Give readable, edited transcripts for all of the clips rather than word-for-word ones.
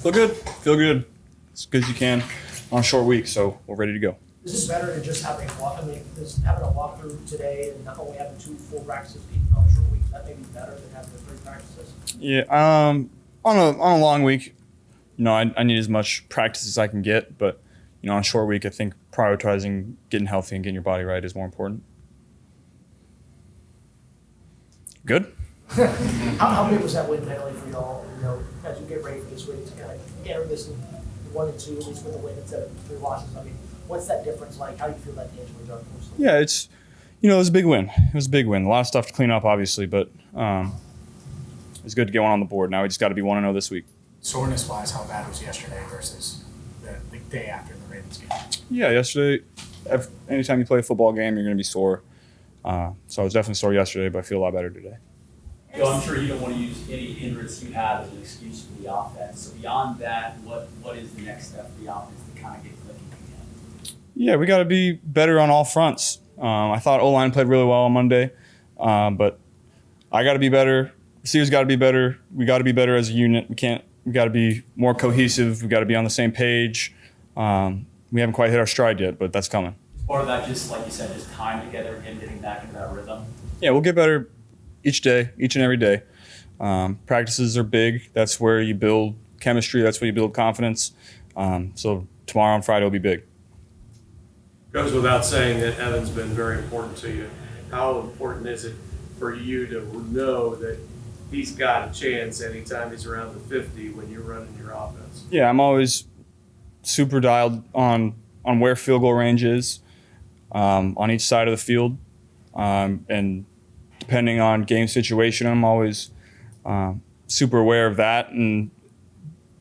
Feel good. Feel good. As good as you can on a short week, so we're ready to go. Is this better than just having is having a walkthrough today and not only having 2 full practices even on a short week? That may be better than having the 3 practices. Yeah. On a long week, I need as much practice as I can get, but on a short week, I think prioritizing getting healthy and getting your body right is more important. Good. How big was that win mentally for y'all? As you get ready for this week to kind of enter this in 1 and 2, at least with a win instead of 3 losses. I mean, what's that difference like? How do you feel that tangibly, John? Yeah, it was a big win. It was a big win. A lot of stuff to clean up, obviously, but it's good to get one on the board. Now we just got to be 1-0 this week. Soreness-wise, how bad was yesterday versus the day after the Ravens game? Yeah, yesterday, anytime you play a football game, you're going to be sore. So I was definitely sore yesterday, but I feel a lot better today. I'm sure you don't want to use any hindrance you have as an excuse for the offense. So beyond that, what is the next step for the offense to kind of get clicking again? Yeah, we got to be better on all fronts. I thought O-line played really well on Monday, but I got to be better. Receivers got to be better. We got to be better as a unit. We got to be more cohesive. We got to be on the same page. We haven't quite hit our stride yet, but that's coming. Is part of that just, like you said, just time together and getting back into that rhythm? Yeah, we'll get better each and every day. Practices are big. That's where you build chemistry. That's where you build confidence. So tomorrow and Friday will be big. Goes without saying that Evan's been very important to you. How important is it for you to know that he's got a chance anytime he's around the 50 when you're running your offense? Yeah, I'm always super dialed on where field goal range is on each side of the field. And depending on game situation, I'm always super aware of that and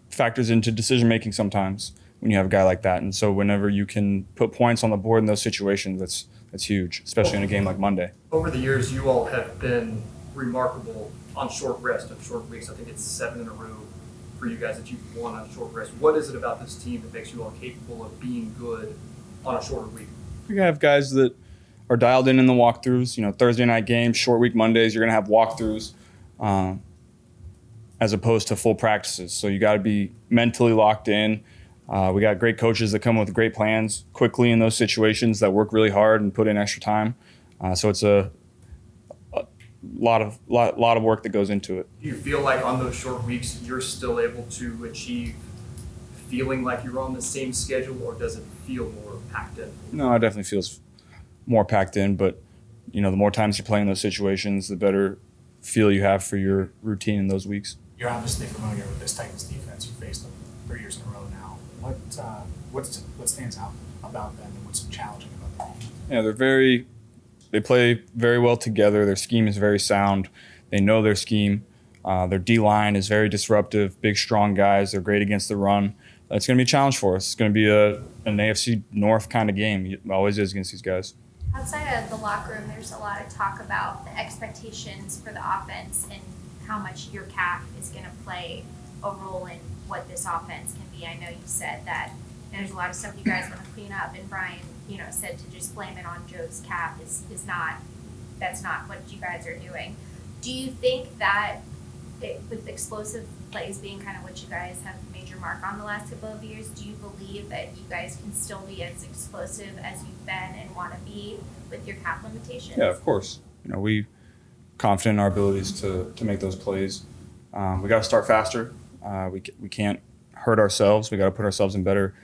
factors into decision making sometimes when you have a guy like that. And so whenever you can put points on the board in those situations, that's huge, especially in a game like Monday. Over the years, you all have been remarkable on short rest and short weeks. I think it's 7 in a row for you guys that you've won on short rest. What is it about this team that makes you all capable of being good on a shorter week? We have guys that are dialed in the walkthroughs. Thursday night games, short week Mondays, you're going to have walkthroughs as opposed to full practices. So you got to be mentally locked in. We got great coaches that come with great plans quickly in those situations that work really hard and put in extra time. So it's a lot of work that goes into it. Do you feel like on those short weeks you're still able to achieve feeling like you're on the same schedule, or does it feel more packed in? No, it definitely feels more packed in, but the more times you play in those situations, the better feel you have for your routine in those weeks. You're obviously familiar with this Titans defense. You faced them 3 years in a row now. What stands out about them and what's challenging about them? Yeah, they play very well together. Their scheme is very sound. They know their scheme. Their D-line is very disruptive, big, strong guys. They're great against the run. It's going to be a challenge for us. It's going to be an AFC North kind of game. It always is against these guys. Outside of the locker room, there's a lot of talk about the expectations for the offense and how much your cap is going to play a role in what this offense can be. I know you said that there's a lot of stuff you guys want to clean up, and Brian, said to just blame it on Joe's cap that's not what you guys are doing. Do you think that with explosive plays being kind of what you guys have made your mark on the last couple of years, do you believe that you guys can still be as explosive as you've been and want to be with your cap limitations? Yeah, of course. We confident in our abilities to make those plays. We got to start faster. We can't hurt ourselves. We got to put ourselves in better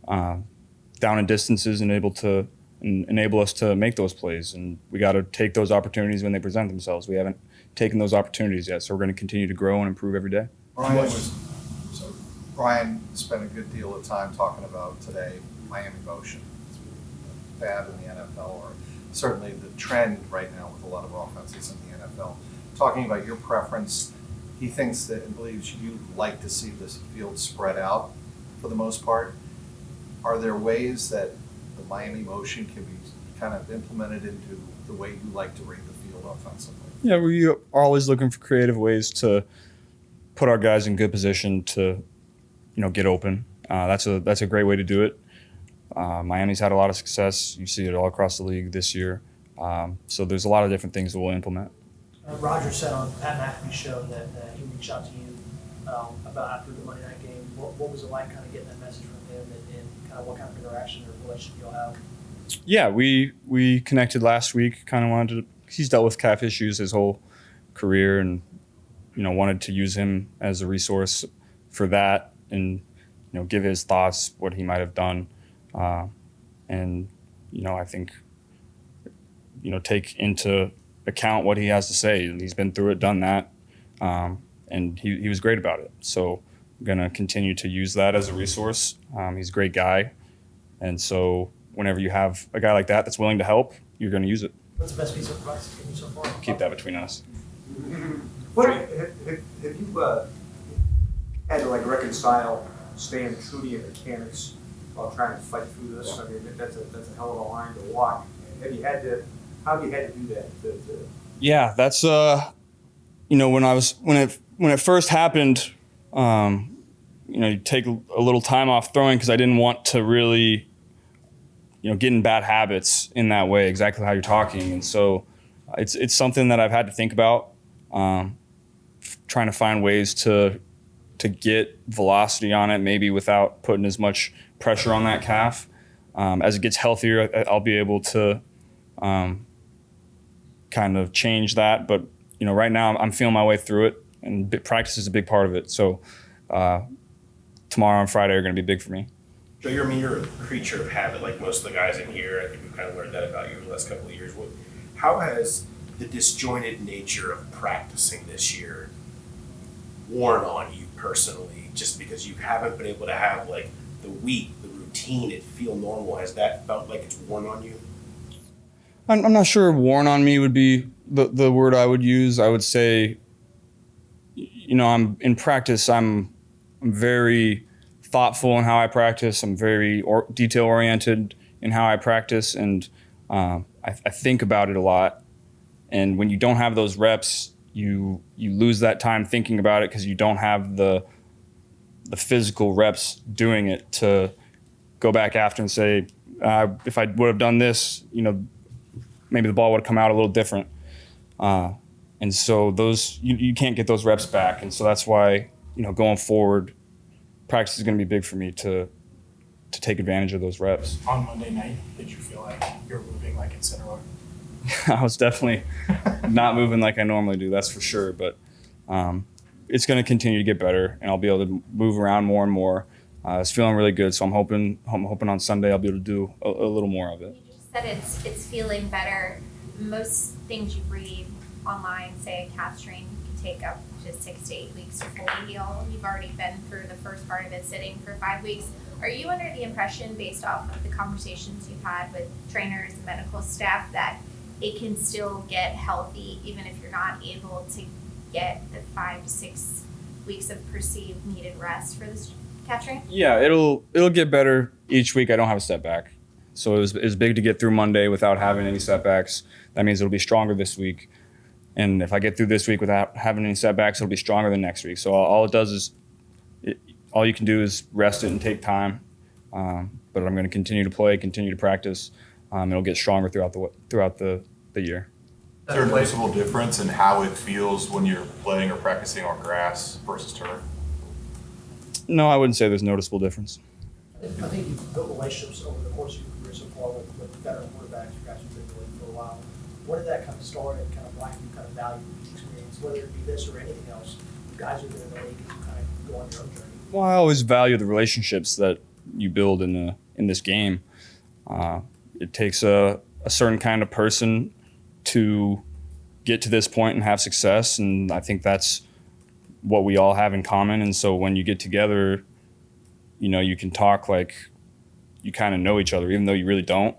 down and distances and enable us to make those plays. And we got to take those opportunities when they present themselves. We haven't taken those opportunities yet, so we're going to continue to grow and improve every day. Brian spent a good deal of time talking about today Miami motion. It's bad in the NFL, or certainly the trend right now with a lot of offenses in the NFL. Talking about your preference, he thinks that and believes you'd like to see this field spread out for the most part. Are there ways that the Miami motion can be kind of implemented into the way you like to read the field offensively? Yeah, we are always looking for creative ways to put our guys in good position to, get open. That's a great way to do it. Miami's had a lot of success. You see it all across the league this year. So there's a lot of different things that we'll implement. Roger said on Pat McAfee's show that he reached out to you about after the Monday night game. what was it like kind of getting that message from him and kind of what kind of interaction or relationship you'll have? Yeah, we connected last week. Kind of wanted to. He's dealt with calf issues his whole career, and wanted to use him as a resource for that, and give his thoughts, what he might have done, and I think take into account what he has to say. He's been through it, done that, and he was great about it. So I'm gonna continue to use that as a resource. He's a great guy, and so whenever you have a guy like that that's willing to help, you're gonna use it. What's the best piece of advice you've given so far? Keep that between us. What have you had to reconcile staying true to your mechanics while trying to fight through this? I mean, that's a hell of a line to walk. How have you had to do that? Yeah, that's when it first happened, you take a little time off throwing because I didn't want to really get in bad habits in that way, exactly how you're talking. And so it's something that I've had to think about, trying to find ways to get velocity on it, maybe without putting as much pressure on that calf. As it gets healthier, I'll be able to kind of change that. But right now I'm feeling my way through it, and practice is a big part of it. So tomorrow and Friday are going to be big for me. Joe, you're a creature of habit, like most of the guys in here. I think we've kind of learned that about you over the last couple of years. How has the disjointed nature of practicing this year worn on you personally? Just because you haven't been able to have the week, the routine, it feel normal. Has that felt like it's worn on you? I'm not sure worn on me would be the word I would use. I would say, I'm in practice. I'm very thoughtful in how I practice. I'm very detail oriented in how I practice, and I think about it a lot. And when you don't have those reps, you lose that time thinking about it because you don't have the physical reps doing it to go back after and say, if I would have done this, maybe the ball would have come out a little different. And so those you can't get those reps back, and so that's why going forward, practice is going to be big for me to take advantage of those reps. On Monday night, did you feel like you were moving like in center? I was definitely not moving like I normally do, that's for sure. But it's going to continue to get better, and I'll be able to move around more and more. It's feeling really good, so I'm hoping on Sunday I'll be able to do a little more of it. You just said it's feeling better. Most things you read online say a calf strain can take up to 6 to 8 weeks to fully heal. You've already been through the first part of it sitting for 5 weeks. Are you under the impression, based off of the conversations you've had with trainers and medical staff, that it can still get healthy even if you're not able to get the 5 to 6 weeks of perceived needed rest for this calf strain? Yeah, it'll get better each week. I don't have a setback. So it was big to get through Monday without having any setbacks. That means it'll be stronger this week. And if I get through this week without having any setbacks, it'll be stronger than next week. So all it does is, all you can do is rest it and take time. But I'm going to continue to play, continue to practice. It'll get stronger throughout the year. Is there a noticeable difference in how it feels when you're playing or practicing on grass versus turf? No, I wouldn't say there's a noticeable difference. I think you've built relationships over the course of your career so far with veteran quarterbacks, you guys who've been in the league for a while. When did that kind of start and kind of why you kind of value each experience, whether it be this or anything else? You guys who've been in the league, you kind of go on your own journey. Well, I always value the relationships that you build in this game. It takes a certain kind of person to get to this point and have success, and I think that's what we all have in common. And so when you get together, you can talk like you kind of know each other, even though you really don't,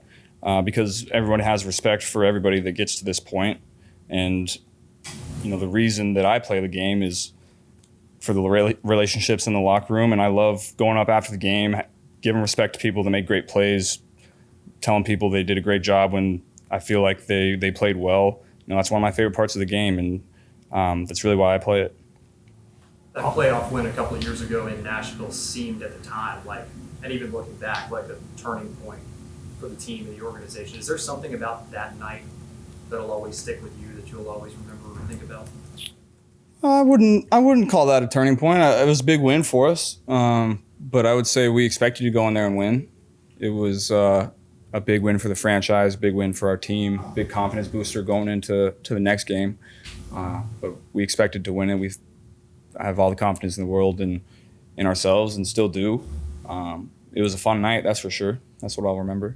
because everyone has respect for everybody that gets to this point. And the reason that I play the game is for the relationships in the locker room, and I love going up after the game, giving respect to people that make great plays, telling people they did a great job when I feel like they played well. That's one of my favorite parts of the game, and that's really why I play it. That playoff win a couple of years ago in Nashville seemed at the time and even looking back, like a turning point for the team and the organization. Is there something about that night that'll always stick with you, that you'll always remember or think about? I wouldn't call that a turning point. It was a big win for us, but I would say we expected to go in there and win. It was a big win for the franchise, big win for our team, big confidence booster going into the next game. But we expected to win it. I have all the confidence in the world in ourselves and still do. It was a fun night, that's for sure. That's what I'll remember.